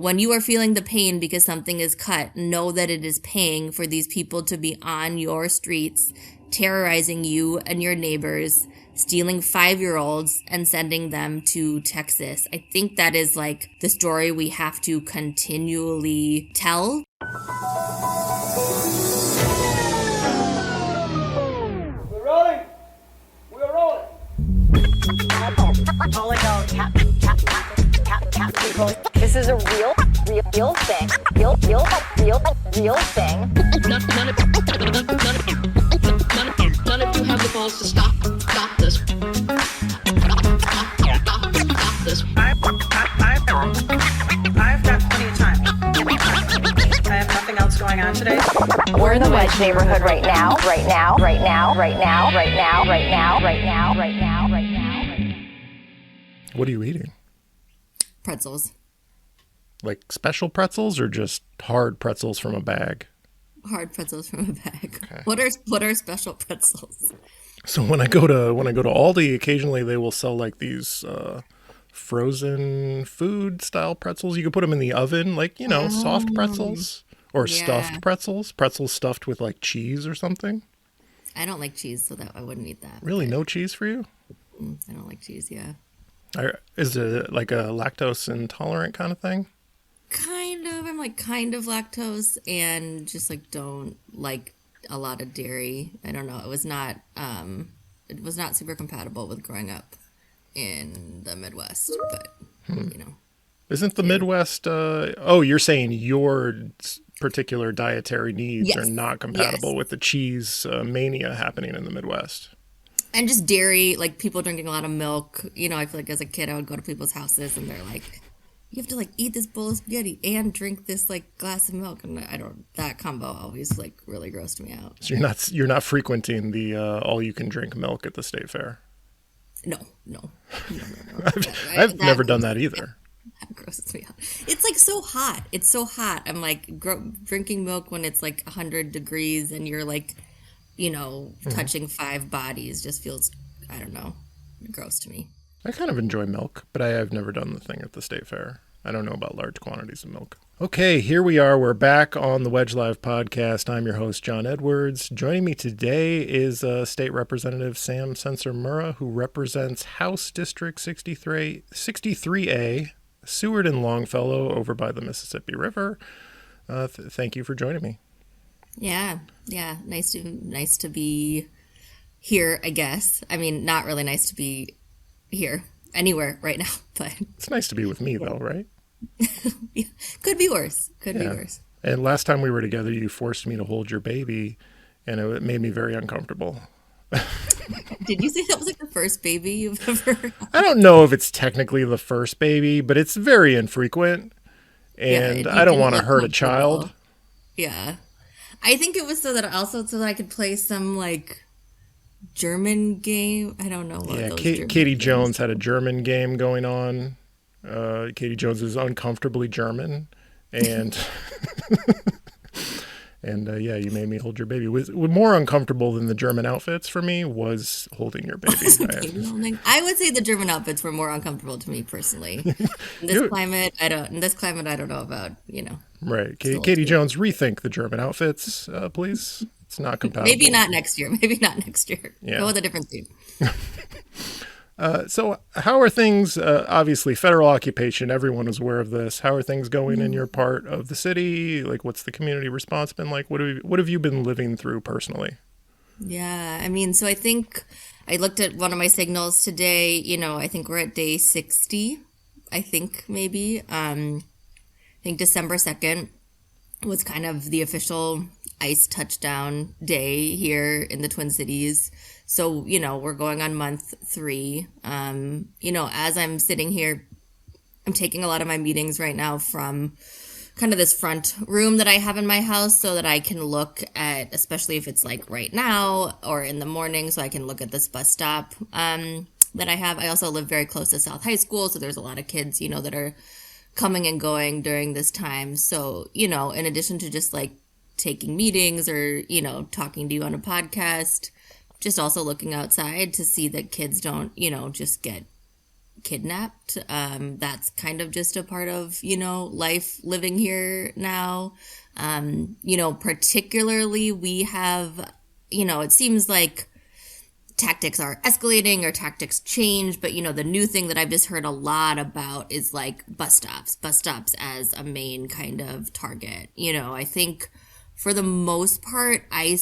When you are feeling the pain because something is cut, know that it is paying for these people to be on your streets, terrorizing you and your neighbors, stealing 5-year-olds and sending them to Texas. I think that is like the story we have to continually tell. We're rolling. We're rolling. This is a real thing. Real thing. None of you have the balls to stop this. Stop this. I've got plenty of time. I have nothing else going on today. We're in the Wedge neighborhood right now. What are you eating? Pretzels. Like special pretzels or just hard pretzels from a bag? Hard pretzels from a bag. Okay. What are special pretzels? So when I go to Aldi, occasionally they will sell like these frozen food style pretzels. You can put them in the oven, like, soft pretzels or stuffed pretzels stuffed with like cheese or something. I don't like cheese, so that I wouldn't eat that. Really, no cheese for you? I don't like cheese, yeah. Is it like a lactose intolerant kind of thing? Kind of. I'm like kind of lactose and just like don't like a lot of dairy. I don't know. It was not super compatible with growing up in the Midwest, but Isn't the Midwest you're saying your particular dietary needs are not compatible with the cheese mania happening in the Midwest? And just dairy, like people drinking a lot of milk. I feel like as a kid I would go to people's houses and they're like, you have to like eat this bowl of spaghetti and drink this like glass of milk, and that combo always like really grossed me out. So you're not frequenting the all you can drink milk at the state fair? No. I've never done that either. That grosses me out. It's like so hot. It's so hot. I'm like drinking milk when it's like 100 degrees and you're like, touching 5 bodies just feels, I don't know, gross to me. I kind of enjoy milk, but I have never done the thing at the state fair. I don't know about large quantities of milk. Okay, here we are. We're back on the Wedge Live podcast. I'm your host, John Edwards. Joining me today is State Representative Sam Sencer-Mura, who represents House District 63A, Seward and Longfellow over by the Mississippi River. Thank you for joining me. Yeah. Nice to be here, I guess. I mean, not really nice to be here anywhere right now, but it's nice to be with me though, right? Yeah. Could be worse. Be worse. And last time we were together, you forced me to hold your baby, and it made me very uncomfortable. Did you say that was like the first baby you've ever had? I don't know if it's technically the first baby, but it's very infrequent, and I don't want to hurt a child. Yeah. I think it was so that I could play some like German game. I don't know what. Yeah, Katie Jones had a German game going on. Katie Jones is uncomfortably German, and you made me hold your baby. Was more uncomfortable than the German outfits for me was holding your baby. I would say the German outfits were more uncomfortable to me personally. In this climate, I don't know about, Right. Katie Jones, rethink the German outfits, please. It's not compatible. Maybe not next year. Yeah. Go with a different theme. So how are things, obviously federal occupation, everyone is aware of this. How are things going in your part of the city? Like, what's the community response been like? What have you been living through personally? Yeah, I mean, so I think I looked at one of my signals today, I think we're at day 60, I think maybe. I think December 2nd was kind of the official ICE touchdown day here in the Twin Cities. So, we're going on month 3. As I'm sitting here, I'm taking a lot of my meetings right now from kind of this front room that I have in my house so that I can look at, especially if it's like right now or in the morning, so I can look at this bus stop that I have. I also live very close to South High School, so there's a lot of kids, that are coming and going during this time. So, in addition to just like taking meetings or, talking to you on a podcast, just also looking outside to see that kids don't, just get kidnapped. That's kind of just a part of, life living here now. Particularly we have, it seems like tactics are escalating or tactics change, but the new thing that I've just heard a lot about is like bus stops as a main kind of target. I think for the most part, I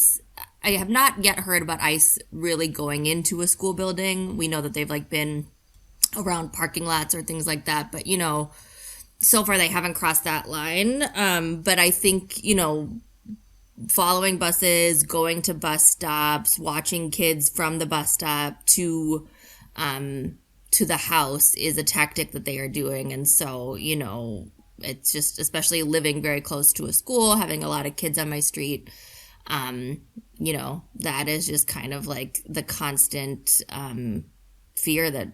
have not yet heard about ICE really going into a school building. We know that they've like been around parking lots or things like that, but so far they haven't crossed that line. But I think, following buses, going to bus stops, watching kids from the bus stop to the house is a tactic that they are doing. And so, it's just, especially living very close to a school, having a lot of kids on my street, that is just kind of like the constant fear that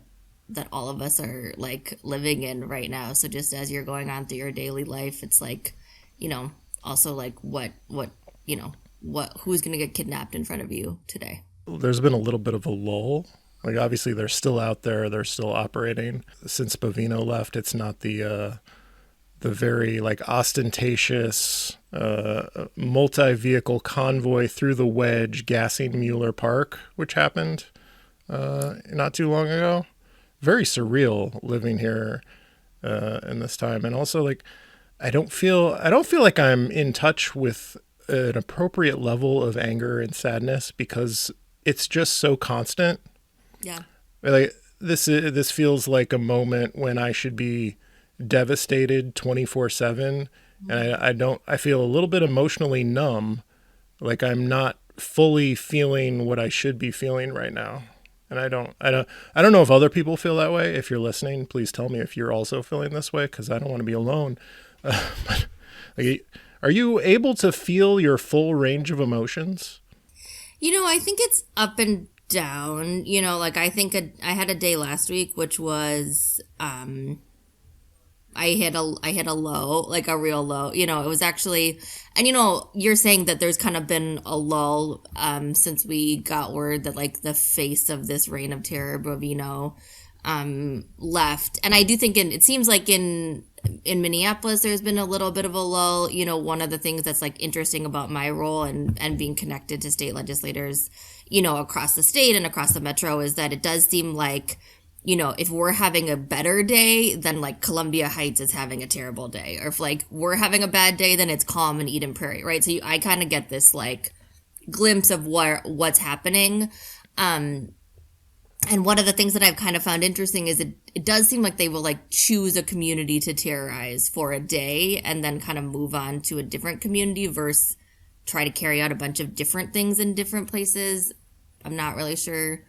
all of us are like living in right now. So just as you're going on through your daily life, it's like, also like who's going to get kidnapped in front of you today? There's been a little bit of a lull. Like obviously they're still out there. They're still operating. Since Bovino left, it's not the very like ostentatious multi-vehicle convoy through the Wedge gassing Mueller Park, which happened not too long ago. Very surreal living here in this time. And also like I don't feel like I'm in touch with an appropriate level of anger and sadness because it's just so constant. Yeah. Like this feels like a moment when I should be devastated 24/7, and I feel a little bit emotionally numb, like I'm not fully feeling what I should be feeling right now. And I don't know if other people feel that way. If you're listening, please tell me if you're also feeling this way, because I don't want to be alone. But like, are you able to feel your full range of emotions? I think it's up and down. Like I think I had a day last week, which was I hit a low, like a real low. It was actually, and you're saying that there's kind of been a lull since we got word that like the face of this reign of terror, Bovino, left. And I do think it seems like in Minneapolis there's been a little bit of a lull. One of the things that's like interesting about my role and being connected to state legislators, across the state and across the metro is that it does seem like, if we're having a better day, then like Columbia Heights is having a terrible day. Or if like we're having a bad day, then it's calm in Eden Prairie, right? So I kind of get this like glimpse of what's happening. And one of the things that I've kind of found interesting is it does seem like they will like choose a community to terrorize for a day and then kind of move on to a different community versus try to carry out a bunch of different things in different places. I'm not really sure,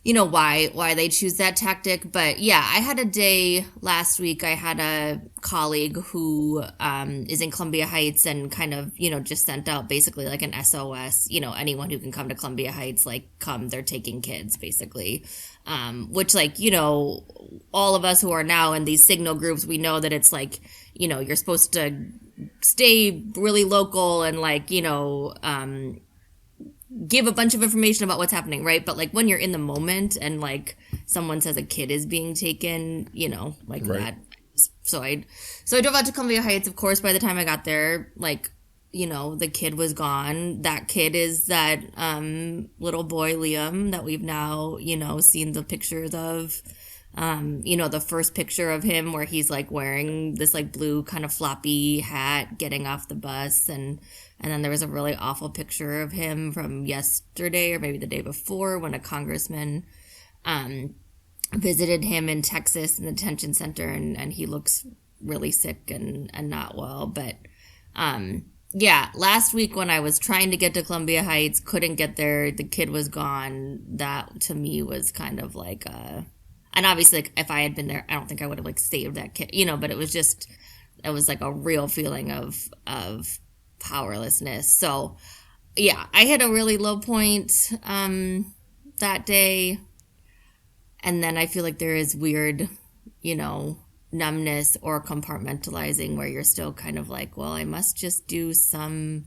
why they choose that tactic. But yeah, I had a day last week. I had a colleague who is in Columbia Heights and kind of, just sent out basically like an SOS, anyone who can come to Columbia Heights, like come, they're taking kids basically. Which like, all of us who are now in these signal groups, we know that it's like, you're supposed to stay really local and like, give a bunch of information about what's happening, right? But like when you're in the moment and like someone says a kid is being taken, like right. That. So I drove out to Columbia Heights. Of course, by the time I got there, like, the kid was gone. That kid is that little boy Liam that we've now, seen the pictures of. The first picture of him where he's like wearing this like blue kind of floppy hat getting off the bus, and then there was a really awful picture of him from yesterday or maybe the day before when a congressman visited him in Texas in the detention center, and he looks really sick and not well. But yeah, last week when I was trying to get to Columbia Heights, couldn't get there, the kid was gone. That to me was kind of like and obviously, like, if I had been there, I don't think I would have, like, saved that kid, but it was like a real feeling of powerlessness. So, yeah, I hit a really low point that day. And then I feel like there is weird, numbness or compartmentalizing where you're still kind of like, well, I must just do some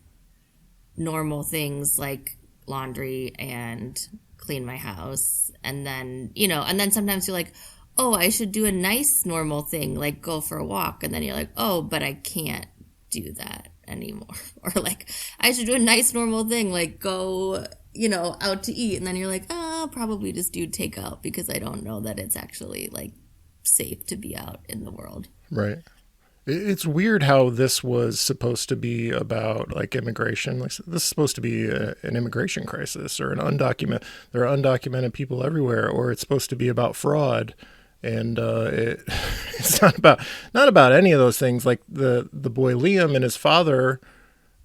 normal things like laundry and clean my house. And then, and then sometimes you're like, oh, I should do a nice normal thing, like go for a walk. And then you're like, oh, but I can't do that anymore. Or like, I should do a nice normal thing, like go, out to eat. And then you're like, oh, I'll probably just do takeout because I don't know that it's actually like safe to be out in the world. Right. It's weird how this was supposed to be about like immigration. Like this is supposed to be an immigration crisis or there are undocumented people everywhere, or it's supposed to be about fraud. And it's not about any of those things. Like the boy Liam and his father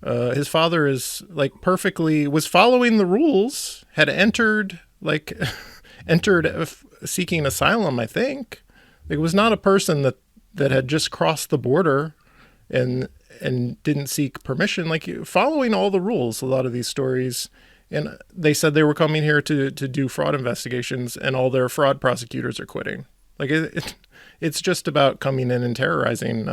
is like was following the rules, had entered seeking asylum, I think. It was not a person that had just crossed the border and didn't seek permission, like following all the rules, a lot of these stories. And they said they were coming here to do fraud investigations, and all their fraud prosecutors are quitting. Like it's just about coming in and terrorizing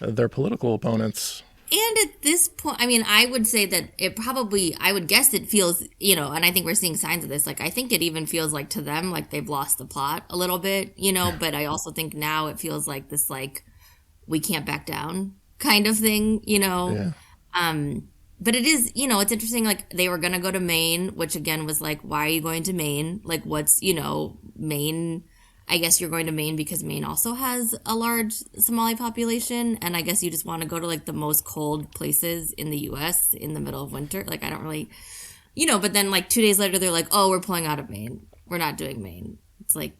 their political opponents. And at this point, I mean, I would say that I would guess it feels, and I think we're seeing signs of this. Like, I think it even feels like to them, like they've lost the plot a little bit, but I also think now it feels like this, like, we can't back down kind of thing, Yeah. But it is, it's interesting. Like they were going to go to Maine, which again was like, why are you going to Maine? Like what's, Maine, I guess you're going to Maine because Maine also has a large Somali population. And I guess you just want to go to like the most cold places in the US in the middle of winter. Like I don't really, but then like 2 days later, they're like, oh, we're pulling out of Maine. We're not doing Maine. It's like,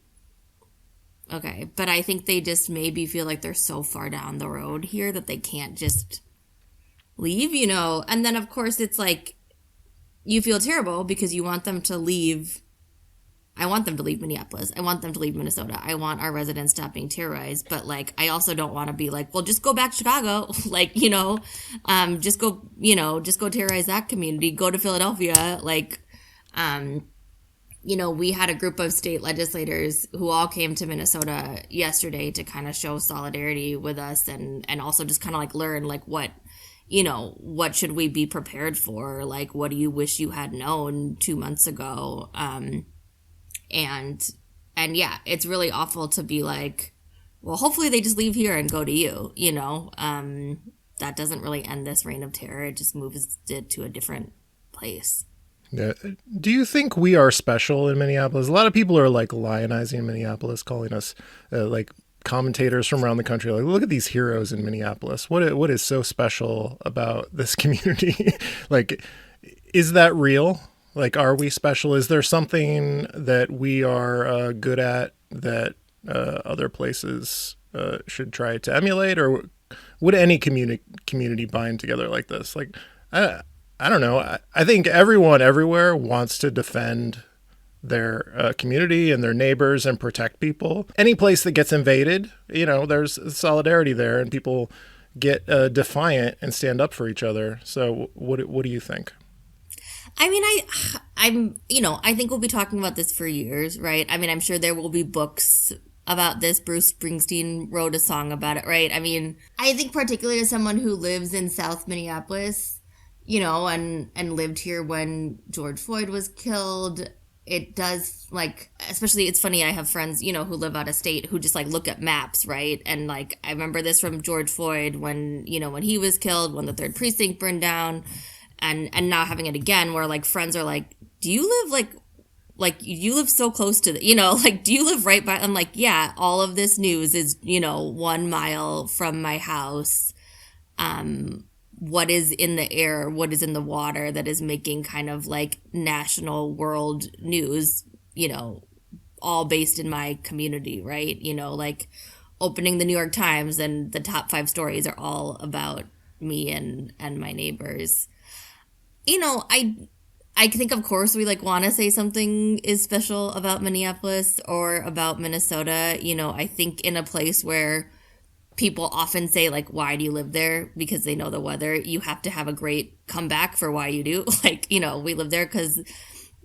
okay. But I think they just maybe feel like they're so far down the road here that they can't just leave, And then of course it's like, you feel terrible because you want them to leave. I want them to leave Minneapolis. I want them to leave Minnesota. I want our residents to stop being terrorized. But, like, I also don't want to be like, well, just go back to Chicago. Like, just go terrorize that community. Go to Philadelphia. Like, we had a group of state legislators who all came to Minnesota yesterday to kind of show solidarity with us and also just kind of, like, learn, like, what should we be prepared for? Like, what do you wish you had known 2 months ago? And yeah, it's really awful to be like, well, hopefully they just leave here and go to you, that doesn't really end this reign of terror. It just moves it to a different place. Yeah. Do you think we are special in Minneapolis? A lot of people are like lionizing Minneapolis, calling us like commentators from around the country. Like, look at these heroes in Minneapolis. What is so special about this community? Like, is that real? Like, are we special? Is there something that we are good at that other places should try to emulate? Or would any community bind together like this? Like, I don't know. I think everyone everywhere wants to defend their community and their neighbors and protect people. Any place that gets invaded, there's solidarity there and people get defiant and stand up for each other. So what do you think? I mean, I think we'll be talking about this for years, right? I mean, I'm sure there will be books about this. Bruce Springsteen wrote a song about it, right? I mean, I think particularly as someone who lives in South Minneapolis, and lived here when George Floyd was killed, it does, like, especially, it's funny, I have friends, who live out of state who just, like, look at maps, right? And, like, I remember this from George Floyd when he was killed, when the 3rd Precinct burned down. And now having it again where like friends are like, do you live like you live so close to like, do you live right by? I'm like, yeah, all of this news is, 1 mile from my house. What is in the air, what is in the water that is making kind of like national world news, all based in my community, right? Like opening the New York Times and the top 5 stories are all about me and my neighbors. I think, of course, we, like, want to say something is special about Minneapolis or about Minnesota. I think in a place where people often say, like, why do you live there? Because they know the weather. You have to have a great comeback for why you do. Like, we live there because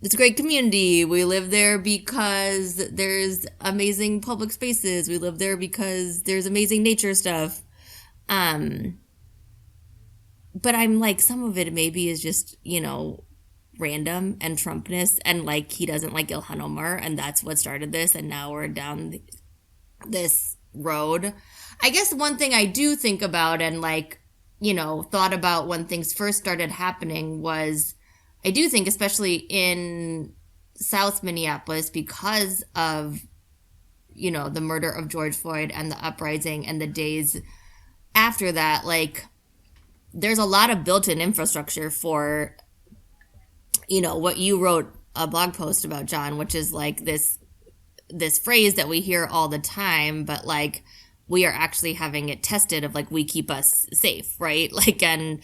it's a great community. We live there because there's amazing public spaces. We live there because there's amazing nature stuff. But I'm like, some of it maybe is just, random and Trumpness, and like he doesn't like Ilhan Omar, and that's what started this, and now we're down this road. I guess one thing I do think about and like, you know, thought about when things first started happening was, I do think especially in South Minneapolis, because of, you know, the murder of George Floyd and the uprising and the days after that, like there's a lot of built-in infrastructure for, you know, what you wrote a blog post about, John, which is like this phrase that we hear all the time, but like we are actually having it tested of like, we keep us safe, right? Like, and,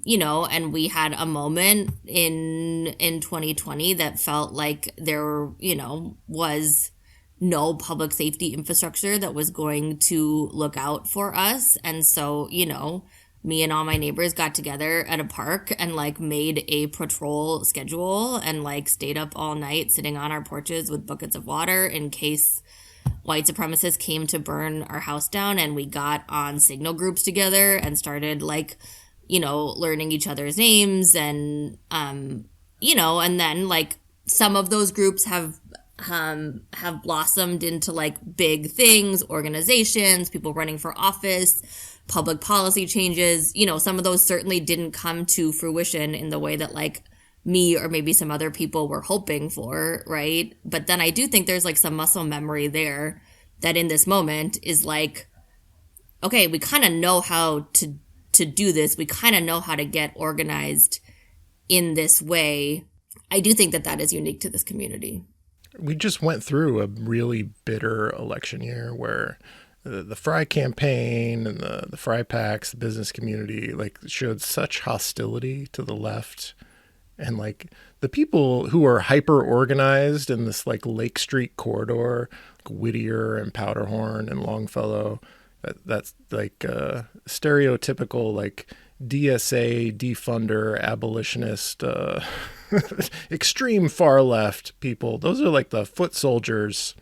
you know, and we had a moment in 2020 that felt like there, you know, was no public safety infrastructure that was going to look out for us. And so, you know, me and all my neighbors got together at a park and like made a patrol schedule and like stayed up all night sitting on our porches with buckets of water in case white supremacists came to burn our house down. And we got on signal groups together and started like, you know, learning each other's names and, you know, and then like some of those groups have blossomed into like big things, organizations, people running for office, public policy changes. You know, some of those certainly didn't come to fruition in the way that like me or maybe some other people were hoping for, right? But then I do think there's like some muscle memory there that in this moment is like, okay, we kind of know how to do this. We kind of know how to get organized in this way. I do think that that is unique to this community. We just went through a really bitter election year where the Fry campaign and the Fry PACs, the business community, like showed such hostility to the left. And like the people who are hyper organized in this like Lake Street corridor, like Whittier and Powderhorn and Longfellow, that's like stereotypical like DSA, defunder, abolitionist, extreme far left people. Those are like the foot soldiers.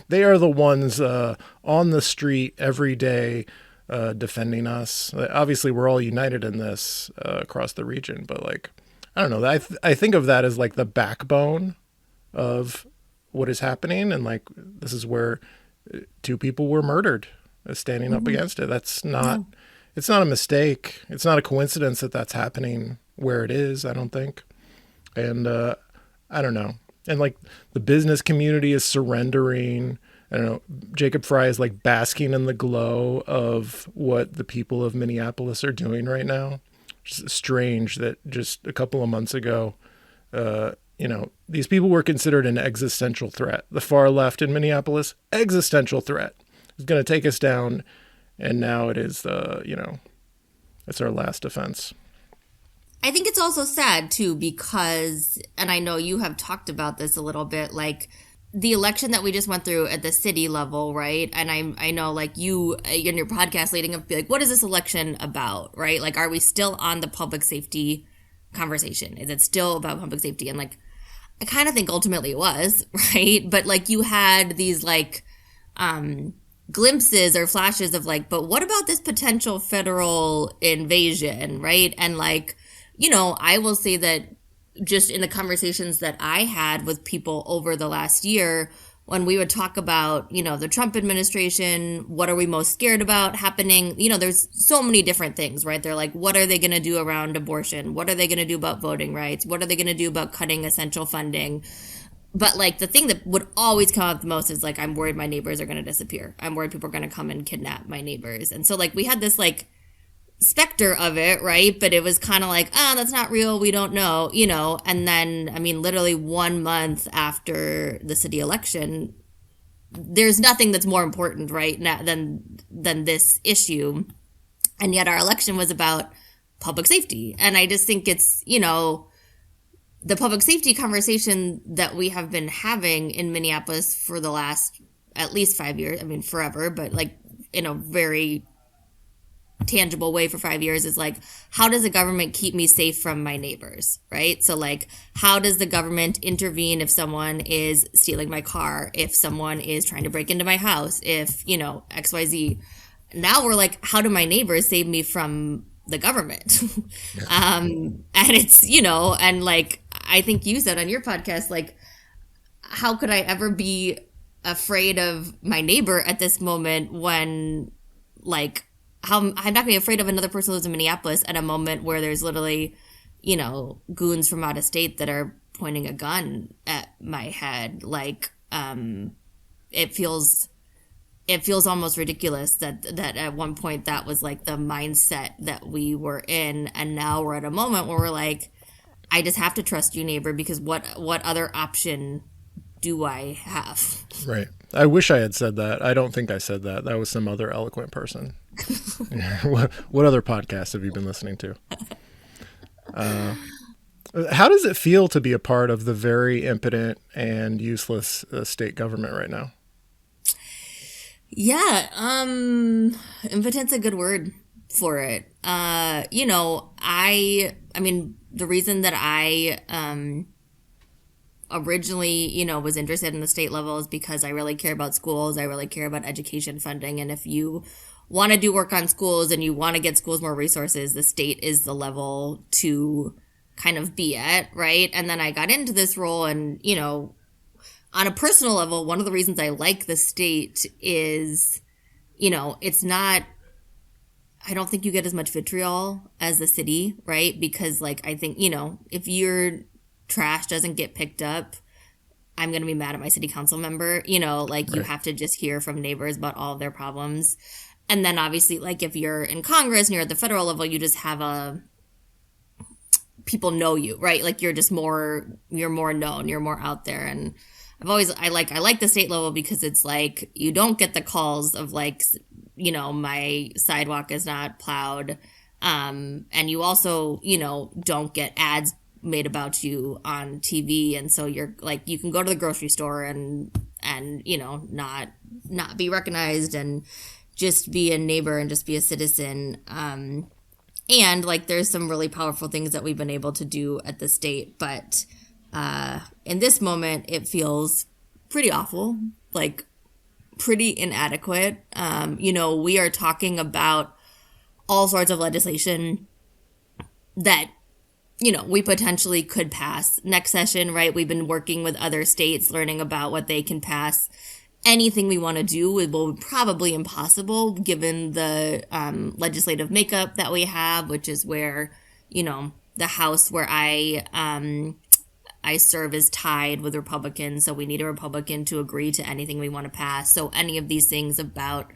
They are the ones on the street every day defending us. Obviously, we're all united in this across the region, but like, I don't know. I think of that as like the backbone of what is happening. And like, this is where two people were murdered standing up against it. That's not, it's not a mistake. It's not a coincidence that that's happening where it is, I don't think. And I don't know. And like the business community is surrendering. I don't know. Jacob Fry is like basking in the glow of what the people of Minneapolis are doing right now. It's strange that just a couple of months ago, you know, these people were considered an existential threat. The far left in Minneapolis, existential threat. It's going to take us down. And now it is, you know, it's our last defense. I think it's also sad, too, because, and I know you have talked about this a little bit, like the election that we just went through at the city level, right? And I know, like, you in your podcast leading up, be like, what is this election about, right? Like, are we still on the public safety conversation? Is it still about public safety? And, like, I kind of think ultimately it was, right? But, like, you had these, like, glimpses or flashes of, like, but what about this potential federal invasion, right? And, like, you know, I will say that just in the conversations that I had with people over the last year, when we would talk about, you know, the Trump administration, what are we most scared about happening? You know, there's so many different things, right? They're like, what are they going to do around abortion? What are they going to do about voting rights? What are they going to do about cutting essential funding? But like the thing that would always come up the most is like, I'm worried my neighbors are going to disappear. I'm worried people are going to come and kidnap my neighbors. And so like we had this like specter of it, right? But it was kind of like, that's not real. We don't know, you know? And then, I mean, literally 1 month after the city election, there's nothing that's more important, right, than this issue. And yet our election was about public safety. And I just think it's, you know, the public safety conversation that we have been having in Minneapolis for the last at least 5 years, I mean, forever, but like in a very tangible way for 5 years is like, how does the government keep me safe from my neighbors, right? So like, how does the government intervene if someone is stealing my car, if someone is trying to break into my house, if, you know, XYZ. Now we're like, how do my neighbors save me from the government. And it's, and like, I think you said on your podcast, like, how could I ever be afraid of my neighbor at this moment when, like, how I'm not gonna be afraid of another person who lives in Minneapolis at a moment where there's literally, goons from out of state that are pointing a gun at my head. Like, it feels almost ridiculous that at one point that was like the mindset that we were in, and now we're at a moment where we're like, I just have to trust you, neighbor, because what other option do I have? Right. I wish I had said that. I don't think I said that. That was some other eloquent person. What other podcasts have you been listening to? How does it feel to be a part of the very impotent and useless state government right now? Yeah, impotent's a good word for it. I mean, the reason that I originally, was interested in the state level is because I really care about schools. I really care about education funding. And if you want to do work on schools and you want to get schools more resources, the state is the level to kind of be at, right? And then I got into this role and, on a personal level, one of the reasons I like the state is, it's not, I don't think you get as much vitriol as the city, right? Because, like, I think, if your trash doesn't get picked up, I'm going to be mad at my city council member, like, you have to just hear from neighbors about all of their problems. And then obviously, like, if you're in Congress and you're at the federal level, you just have people know you, right? Like, you're more known, you're more out there. And I like the state level because it's like, you don't get the calls of like, my sidewalk is not plowed. And you also, don't get ads made about you on TV. And so you're like, you can go to the grocery store and not be recognized and just be a neighbor and just be a citizen. And like, there's some really powerful things that we've been able to do at the state, but in this moment, it feels pretty awful, like pretty inadequate. We are talking about all sorts of legislation that, we potentially could pass next session, right? We've been working with other states, learning about what they can pass. Anything we want to do will be probably impossible given the legislative makeup that we have, which is where, the House where I serve is tied with Republicans, so we need a Republican to agree to anything we want to pass. So any of these things about,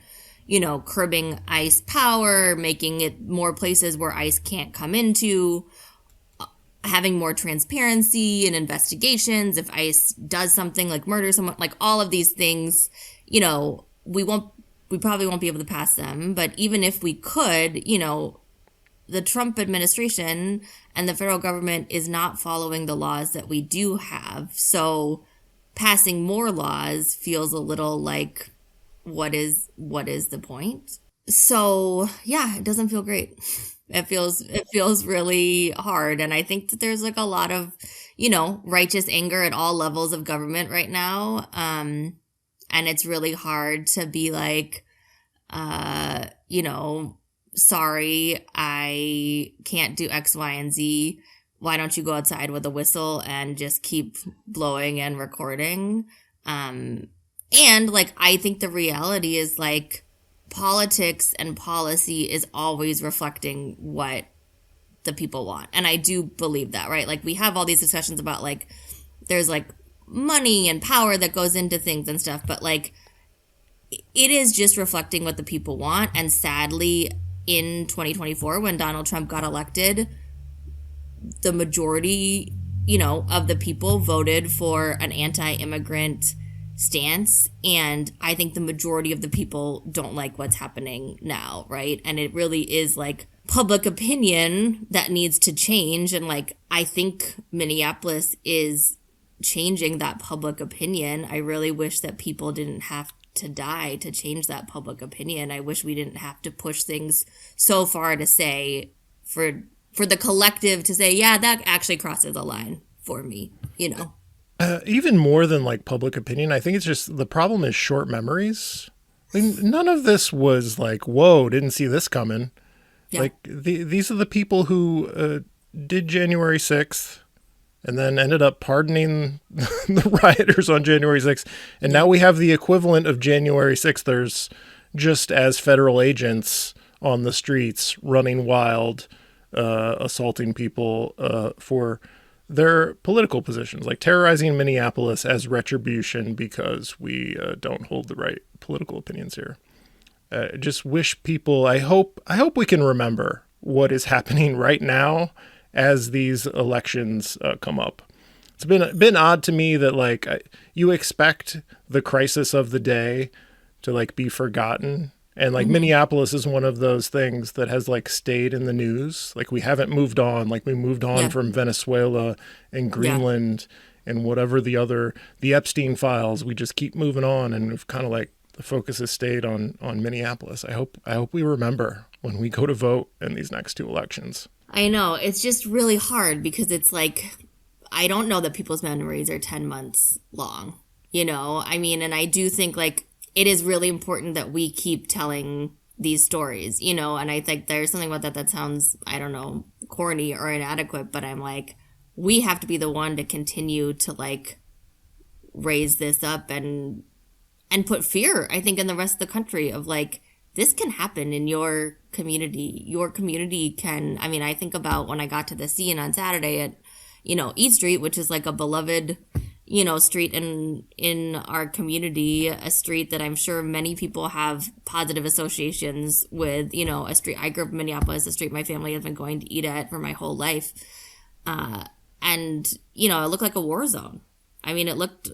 curbing ICE power, making it more places where ICE can't come into, having more transparency and investigations, if ICE does something like murder someone, like all of these things, we probably won't be able to pass them. But even if we could, the Trump administration and the federal government is not following the laws that we do have. So passing more laws feels a little like, what is the point? So yeah, it doesn't feel great. It feels really hard. And I think that there's like a lot of, righteous anger at all levels of government right now. And it's really hard to be like, sorry, I can't do X, Y, and Z. Why don't you go outside with a whistle and just keep blowing and recording? And like, I think the reality is like, politics and policy is always reflecting what the people want. And I do believe that, right? Like, we have all these discussions about like, there's like money and power that goes into things and stuff, but like, it is just reflecting what the people want. And sadly, in 2024, when Donald Trump got elected, the majority, of the people voted for an anti-immigrant stance. And I think the majority of the people don't like what's happening now, right? And it really is like public opinion that needs to change. And like, I think Minneapolis is changing that public opinion. I really wish that people didn't have to die to change that public opinion. I wish we didn't have to push things so far to say, for the collective to say, yeah, that actually crosses a line for me, Even more than like public opinion, I think it's just the problem is short memories. I mean, none of this was like, whoa, didn't see this coming. Yeah. Like, these are the people who did January 6th and then ended up pardoning the rioters on January 6th. And now we have the equivalent of January 6th. There's just as federal agents on the streets running wild, assaulting people for their political positions, like terrorizing Minneapolis as retribution because we don't hold the right political opinions here. Just wish people, I hope we can remember what is happening right now as these elections come up. It's been odd to me that like you expect the crisis of the day to like be forgotten. And like Minneapolis is one of those things that has like stayed in the news. Like we haven't moved on, like we moved on from Venezuela and Greenland and whatever the Epstein files. We just keep moving on, and we've kind of like the focus has stayed on Minneapolis. I hope we remember when we go to vote in these next two elections. I know. It's just really hard because it's like, I don't know that people's memories are 10 months long, you know? I mean, and I do think like it is really important that we keep telling these stories, you know? And I think there's something about that sounds, I don't know, corny or inadequate, but I'm like, we have to be the one to continue to like raise this up and put fear, I think, in the rest of the country of like, this can happen in your community. Your community can, I mean, I think about when I got to the scene on Saturday at, you know, East Street, which is like a beloved, you know, street in our community, a street that I'm sure many people have positive associations with, you know, a street. I grew up in Minneapolis, a street my family has been going to eat at for my whole life. And, you know, it looked like a war zone. I mean, it looked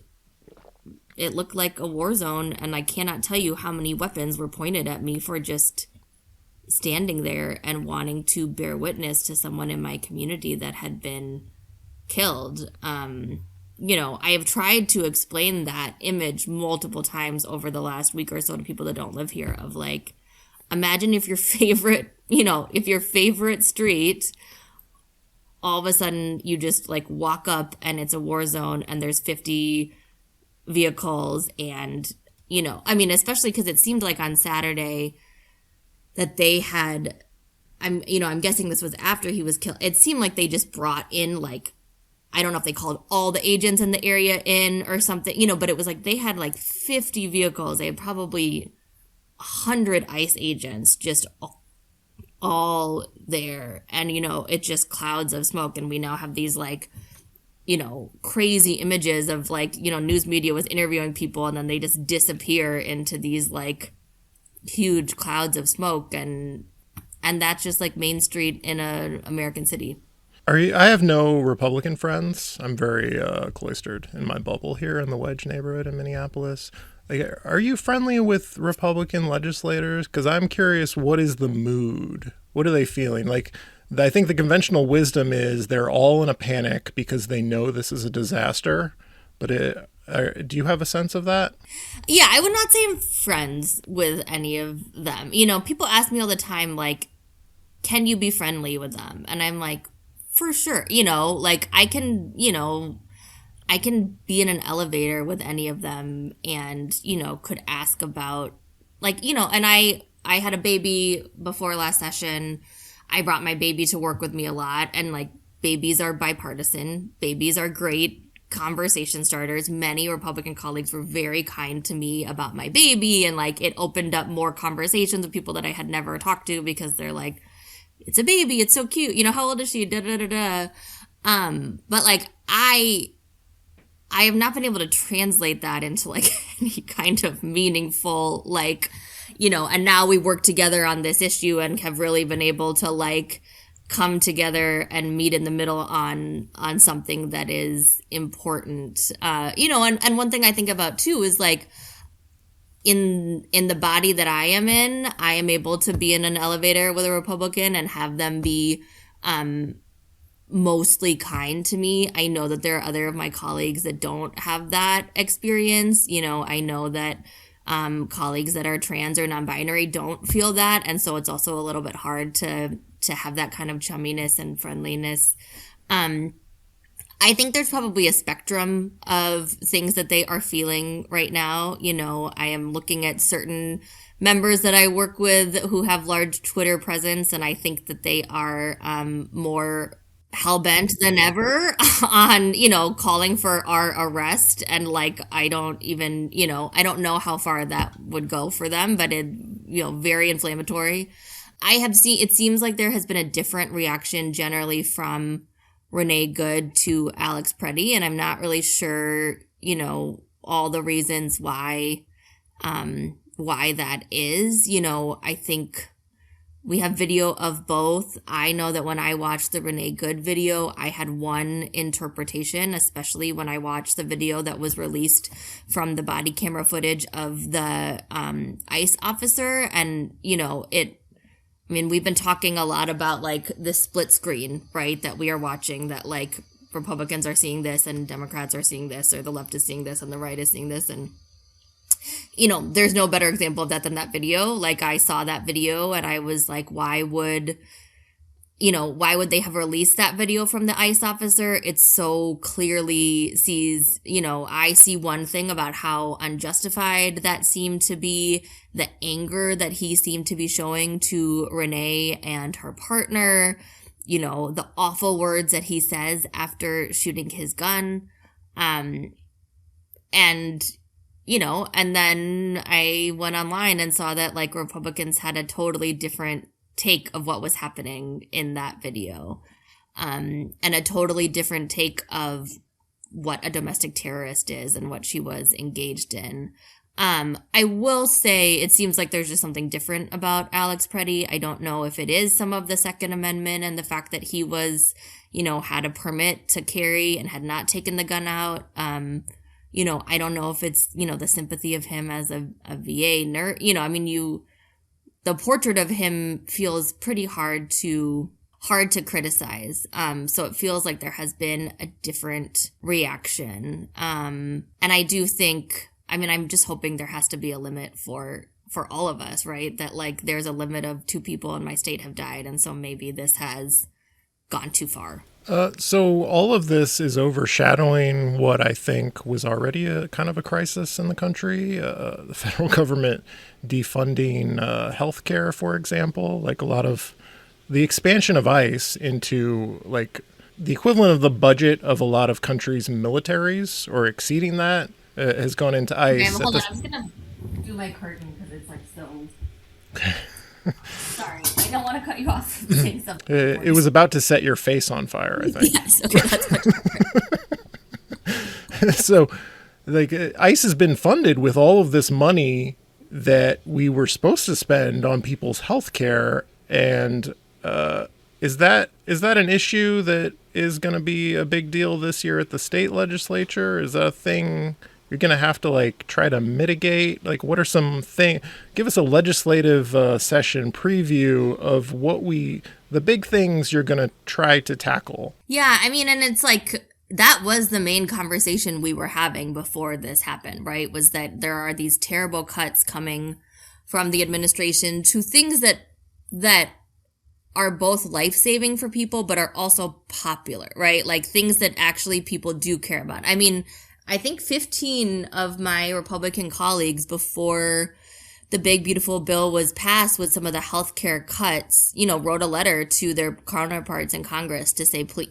like a war zone, and I cannot tell you how many weapons were pointed at me for just standing there and wanting to bear witness to someone in my community that had been killed. You know, I have tried to explain that image multiple times over the last week or so to people that don't live here of like, imagine if your favorite street, all of a sudden you just like walk up and it's a war zone and there's 50 vehicles and, you know, I mean, especially because it seemed like on Saturday that they had, I'm guessing this was after he was killed. It seemed like they just brought in like, I don't know if they called all the agents in the area in or something, you know, but it was like they had like 50 vehicles. They had probably 100 ICE agents just all there. And, you know, it's just clouds of smoke. And we now have these like, you know, crazy images of like, you know, news media was interviewing people and then they just disappear into these like huge clouds of smoke. And that's just like Main Street in an American city. I have no Republican friends. I'm very cloistered in my bubble here in the Wedge neighborhood in Minneapolis. Like, are you friendly with Republican legislators? Because I'm curious, what is the mood? What are they feeling? Like, I think the conventional wisdom is they're all in a panic because they know this is a disaster. But do you have a sense of that? Yeah, I would not say I'm friends with any of them. You know, people ask me all the time, like, can you be friendly with them? And I'm like, for sure. You know, like I can be in an elevator with any of them and, you know, could ask about like, you know, and I had a baby before last session. I brought my baby to work with me a lot, and like babies are bipartisan. Babies are great conversation starters. Many Republican colleagues were very kind to me about my baby, and like it opened up more conversations with people that I had never talked to because they're like, it's a baby, it's so cute, you know, how old is she, da da da da. But like I have not been able to translate that into like any kind of meaningful, like, you know, and now we work together on this issue and have really been able to like come together and meet in the middle on something that is important. You know, and one thing I think about too is like, in the body that I am in, I am able to be in an elevator with a Republican and have them be mostly kind to me. I know that there are other of my colleagues that don't have that experience. You know, I know that colleagues that are trans or non-binary don't feel that. And so it's also a little bit hard to have that kind of chumminess and friendliness. I think there's probably a spectrum of things that they are feeling right now. You know, I am looking at certain members that I work with who have large Twitter presence, and I think that they are more hell-bent than ever on, calling for our arrest. And like, I don't even, I don't know how far that would go for them, but it, very inflammatory. I have seen, it seems like there has been a different reaction generally from Renee Good to Alex Preddy, and I'm not really sure, all the reasons why that is. I think we have video of both. I know that when I watched the Renee Good video, I had one interpretation, especially when I watched the video that was released from the body camera footage of the ICE officer. And, we've been talking a lot about like the split screen, right, that we are watching, that like Republicans are seeing this and Democrats are seeing this, or the left is seeing this and the right is seeing this. And there's no better example of that than that video. Like, I saw that video and I was like, why would they have released that video from the ICE officer? It so clearly sees, I see one thing about how unjustified that seemed to be, the anger that he seemed to be showing to Renee and her partner, the awful words that he says after shooting his gun. And then I went online and saw that like Republicans had a totally different take of what was happening in that video, and a totally different take of what a domestic terrorist is and what she was engaged in. I will say it seems like there's just something different about Alex Preddy. I don't know if it is some of the Second Amendment and the fact that he was, had a permit to carry and had not taken the gun out. I don't know if it's, the sympathy of him as a VA nurse. The portrait of him feels pretty hard to criticize. So it feels like there has been a different reaction. And I do think, I'm just hoping there has to be a limit for all of us, right? That like there's a limit of 2 people in my state have died. And so maybe this has gone too far. So all of this is overshadowing what I think was already a kind of a crisis in the country. The federal government defunding healthcare, for example, like a lot of the expansion of ICE into like the equivalent of the budget of a lot of countries' militaries, or exceeding that, has gone into ICE. Okay, hold on. I'm just going to do my curtain because it's like so... Sorry, I don't want to cut you off from saying something. It was about to set your face on fire, I think. Yes, okay, that's So, like, ICE has been funded with all of this money that we were supposed to spend on people's health care, and is that an issue that is going to be a big deal this year at the state legislature? Is that a thing you're going to have to like try to mitigate? Like, what are some things? Give us a legislative session preview of the big things you're going to try to tackle. Yeah, and it's like, that was the main conversation we were having before this happened, right? Was that there are these terrible cuts coming from the administration to things that are both life-saving for people, but are also popular, right? Like things that actually people do care about. I think 15 of my Republican colleagues, before the big, beautiful bill was passed with some of the healthcare cuts, wrote a letter to their counterparts in Congress to say, please,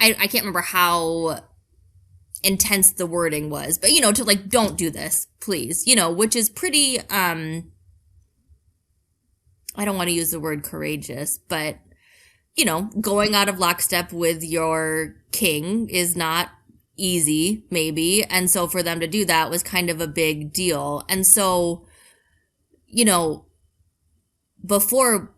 I can't remember how intense the wording was, but, to like, don't do this, please, which is pretty, I don't want to use the word courageous, but, going out of lockstep with your king is not easy, maybe. And so for them to do that was kind of a big deal. And so, before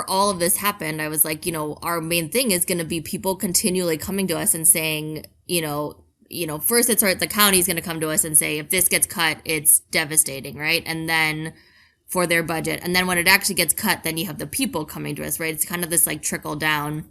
all of this happened, I was like, our main thing is going to be people continually coming to us and saying, first it's the county's going to come to us and say, if this gets cut, it's devastating, right? And then for their budget. And then when it actually gets cut, then you have the people coming to us, right? It's kind of this like trickle down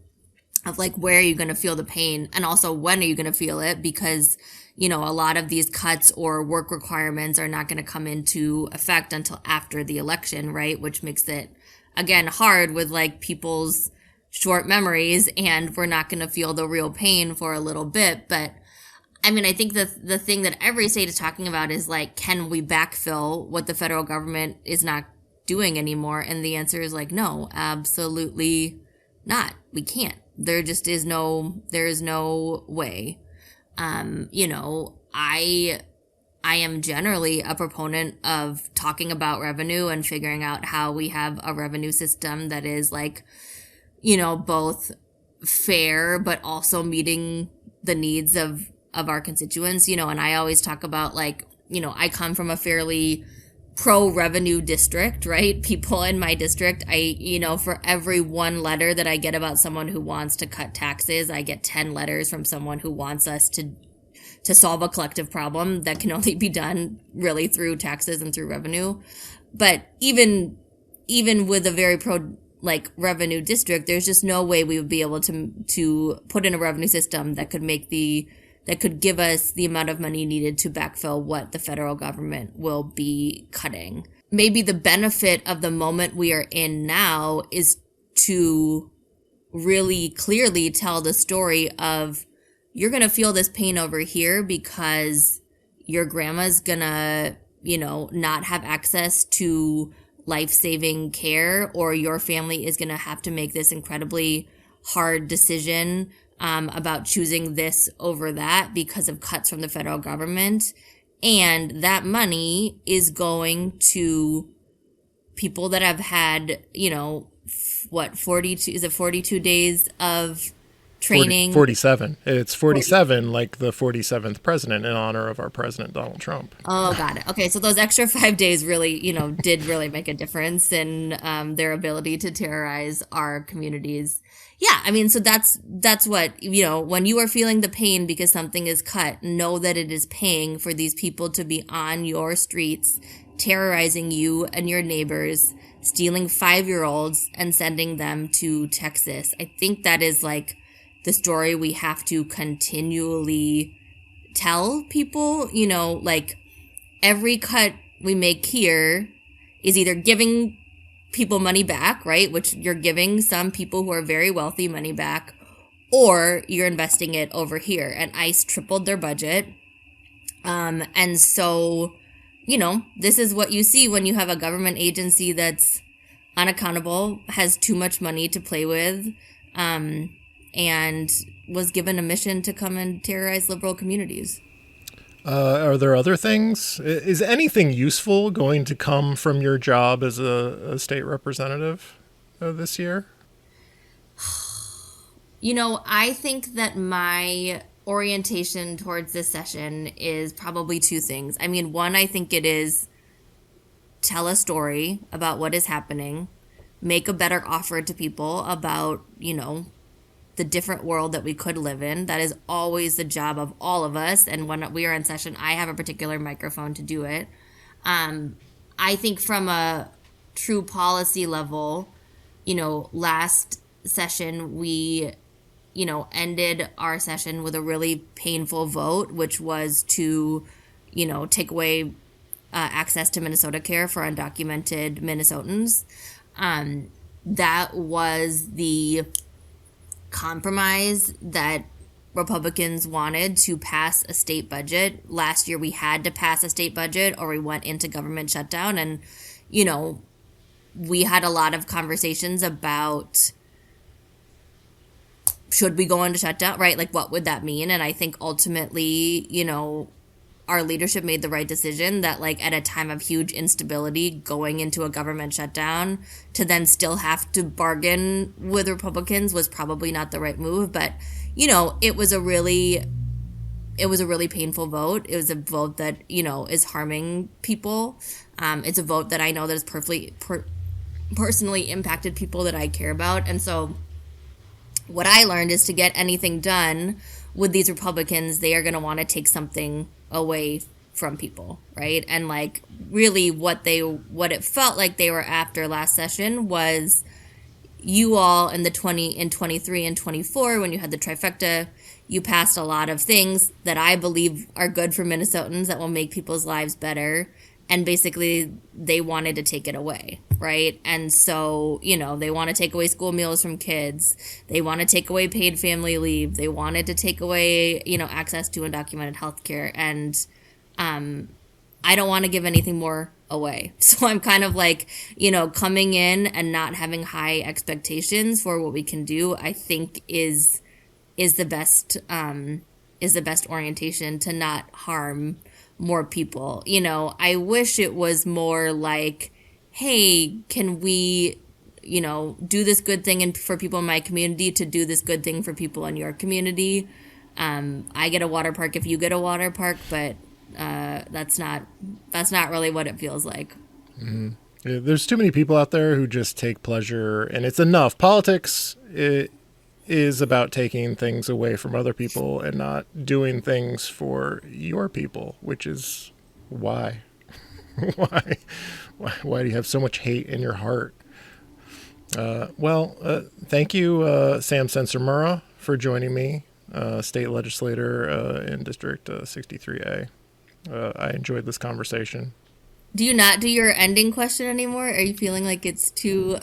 of like, where are you going to feel the pain? And also, when are you going to feel it? Because, a lot of these cuts or work requirements are not going to come into effect until after the election, right? Which makes it, again, hard with like people's short memories, and we're not going to feel the real pain for a little bit. But I mean, I think the thing that every state is talking about is like, can we backfill what the federal government is not doing anymore? And the answer is like, no, absolutely not. We can't. There just is there is no way. You know, I am generally a proponent of talking about revenue and figuring out how we have a revenue system that is like, you know, both fair, but also meeting the needs of our constituents, you know, and I always talk about like, you know, I come from a fairly pro-revenue district, right? People in my district, you know, for every one letter that I get about someone who wants to cut taxes, I get 10 letters from someone who wants us to solve a collective problem that can only be done really through taxes and through revenue. But even with a very like revenue district, there's just no way we would be able to put in a revenue system that could give us the amount of money needed to backfill what the federal government will be cutting. Maybe the benefit of the moment we are in now is to really clearly tell the story of, you're going to feel this pain over here because your grandma's going to, you know, not have access to life-saving care, or your family is going to have to make this incredibly hard decision about choosing this over that because of cuts from the federal government. And that money is going to people that have had, you know, 42 days of training? 47. It's 47, like the 47th president in honor of our president, Donald Trump. Oh, got it. Okay, so those extra 5 days really, you know, did really make a difference in their ability to terrorize our communities. Yeah, I mean, so that's what, you know, when you are feeling the pain because something is cut, know that it is paying for these people to be on your streets, terrorizing you and your neighbors, stealing 5-year-olds and sending them to Texas. I think that is like the story we have to continually tell people. You know, like every cut we make here is either giving people money back, right? Which you're giving some people who are very wealthy money back, or you're investing it over here. And ICE tripled their budget. And so, you know, this is what you see when you have a government agency that's unaccountable, has too much money to play with, and was given a mission to come and terrorize liberal communities. Are there other things? Is anything useful going to come from your job as a state representative this year? You know, I think that my orientation towards this session is probably two things. I mean, one, I think it is tell a story about what is happening, make a better offer to people about, you know, the different world that we could live in. That is always the job of all of us. And when we are in session, I have a particular microphone to do it. I think from a true policy level, you know, last session, we, you know, ended our session with a really painful vote, which was to, you know, take away access to Minnesota Care for undocumented Minnesotans. That was the compromise that Republicans wanted to pass a state budget. Last year we had to pass a state budget or we went into government shutdown. And, you know, we had a lot of conversations about, should we go into shutdown, right? Like, what would that mean? And I think ultimately, you know, our leadership made the right decision that, like, at a time of huge instability, going into a government shutdown to then still have to bargain with Republicans was probably not the right move. But, you know, it was a really painful vote. It was a vote that, you know, is harming people. It's a vote that I know that has personally impacted people that I care about. And so what I learned is to get anything done with these Republicans, they are going to want to take something away from people, right? And like really what it felt like they were after last session was you all in 23 and 24, when you had the trifecta, you passed a lot of things that I believe are good for Minnesotans that will make people's lives better. and basically they wanted to take it away, right? And so, they want to take away school meals from kids. They want to take away paid family leave. They wanted to take away, access to undocumented health care. And I don't want to give anything more away. So I'm kind of like, coming in and not having high expectations for what we can do, I think is the best orientation to not harm more people. I wish it was more like, hey, can we, do this good thing for people in my community to do this good thing for people in your community. I get a water park if you get a water park, but that's not really what it feels like. Mm-hmm. Yeah, there's too many people out there who just take pleasure, and it's enough. Politics is about taking things away from other people and not doing things for your people, which is why. Why do you have so much hate in your heart? Thank you, Sam Sencer-Mura, for joining me, state legislator in District 63A. I enjoyed this conversation. Do you not do your ending question anymore? Are you feeling like it's too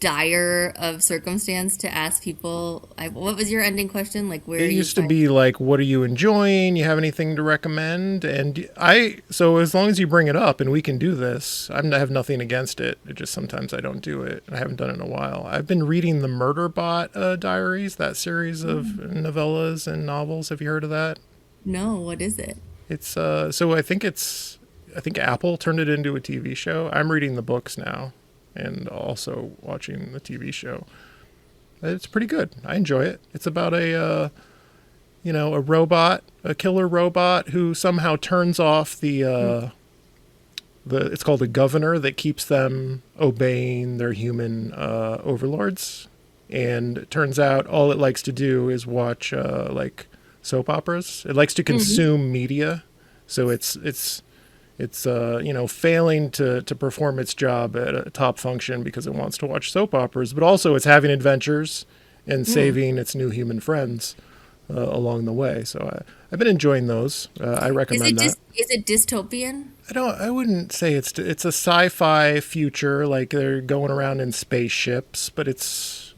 dire of circumstance to ask people? What was your ending question? Like, where it used to be like, what are you enjoying? You have anything to recommend? And so as long as you bring it up and we can do this, I have nothing against it. It just sometimes I don't do it. I haven't done it in a while. I've been reading the Murderbot Diaries, that series of novellas and novels. Have you heard of that? No, what is it? It's so I think Apple turned it into a TV show. I'm reading the books now and also watching the TV show. It's pretty good. I enjoy it. It's about a robot, a killer robot who somehow turns off it's called a governor that keeps them obeying their human overlords. And it turns out all it likes to do is watch soap operas. It likes to consume media. So it's failing to perform its job at a top function because it wants to watch soap operas, but also it's having adventures and saving its new human friends along the way. So I've been enjoying those. I recommend that. Is it dystopian? I wouldn't say it's a sci-fi future, like they're going around in spaceships, but it's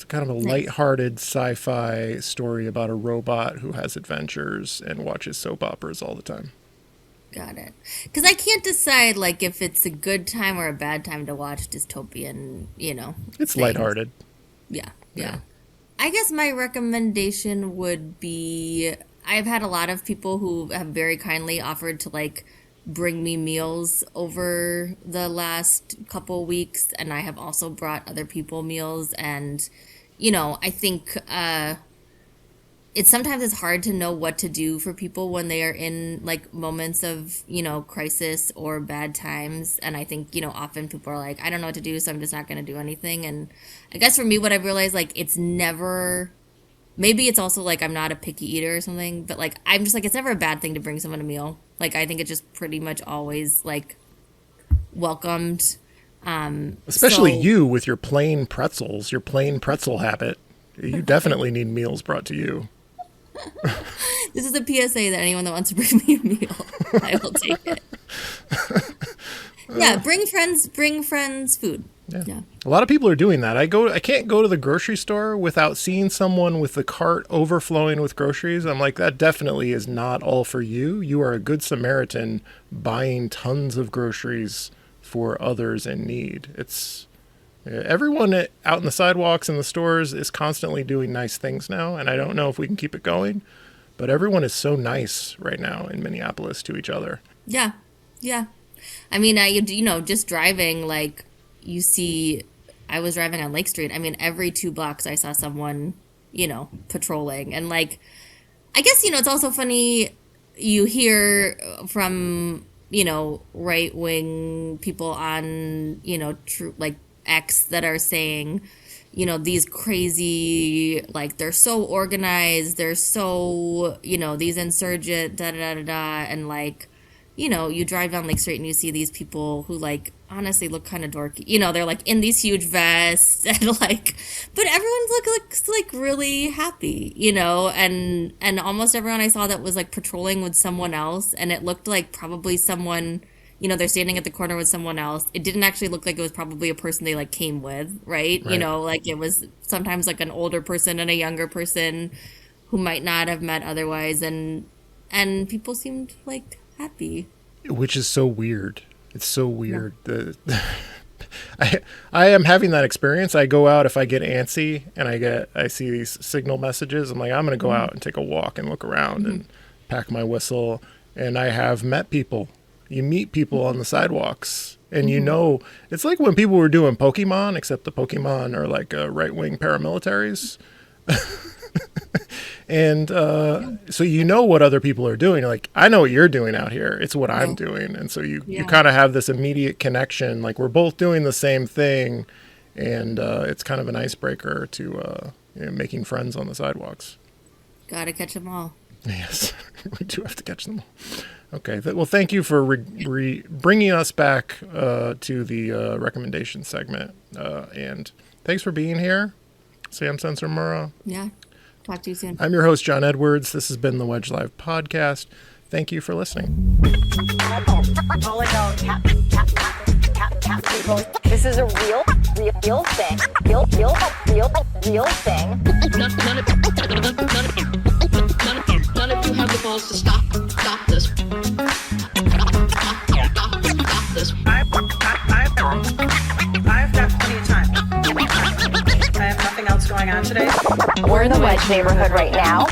kind of a lighthearted sci-fi story about a robot who has adventures and watches soap operas all the time. Got it. Because I can't decide if it's a good time or a bad time to watch dystopian, It's things. lighthearted. Yeah. I guess my recommendation would be, I've had a lot of people who have very kindly offered to bring me meals over the last couple weeks, and I have also brought other people meals, and I think it's hard to know what to do for people when they are in moments of crisis or bad times, and I think often people are like, I don't know what to do, so I'm just not going to do anything. And I guess for me, what I've realized, it's never, maybe it's also I'm not a picky eater or something, but I'm just it's never a bad thing to bring someone a meal. I think it's just pretty much always welcomed. Especially you with your plain pretzels, your plain pretzel habit. You definitely need meals brought to you. This is a PSA that anyone that wants to bring me a meal, I will take it. Yeah, bring friends food. Yeah. A lot of people are doing that. I can't go to the grocery store without seeing someone with the cart overflowing with groceries. I'm like, that definitely is not all for you. You are a good Samaritan buying tons of groceries for others in need. Everyone out in the sidewalks and the stores is constantly doing nice things now, and I don't know if we can keep it going, but everyone is so nice right now in Minneapolis to each other. Yeah. I mean, just driving, you see, I was driving on Lake Street. I mean, every 2 blocks I saw someone, patrolling. And I guess, it's also funny, you hear from, right-wing people on, X that are saying, these crazy, they're so organized, they're so, these insurgent, da-da-da-da-da, and you know, you drive down Lake Street and you see these people who like honestly look kind of dorky. You know, they're like in these huge vests and like, but everyone looks like really happy, you know, and almost everyone I saw that was like patrolling with someone else, and it looked like probably someone, you know, they're standing at the corner with someone else. It didn't actually look like it was probably a person they like came with, right? You know, like it was sometimes like an older person and a younger person who might not have met otherwise, and people seemed like happy, which is so weird. It's so weird. I am having that experience. I go out if I get antsy and I see these signal messages. I'm like, I'm going to go out and take a walk and look around and pack my whistle. And I have met people. You meet people on the sidewalks, and you know, it's like when people were doing Pokemon, except the Pokemon are like right-wing paramilitaries. And so you know what other people are doing. Like, I know what you're doing out here. It's what I'm doing. And so you kind of have this immediate connection. Like, we're both doing the same thing. And it's kind of an icebreaker to making friends on the sidewalks. Gotta catch them all. Yes, we do have to catch them all. Okay. Well, thank you for bringing us back to the recommendation segment. And thanks for being here, Sam Sencer-Mura. Yeah. Talk to you soon. I'm your host, John Edwards. This has been the Wedge Live podcast. Thank you for listening. This is a real thing. Real thing. None of you have the balls to stop this. Stop this. I've got plenty of time. I have nothing else going on today. We're in the Wedge neighborhood right now.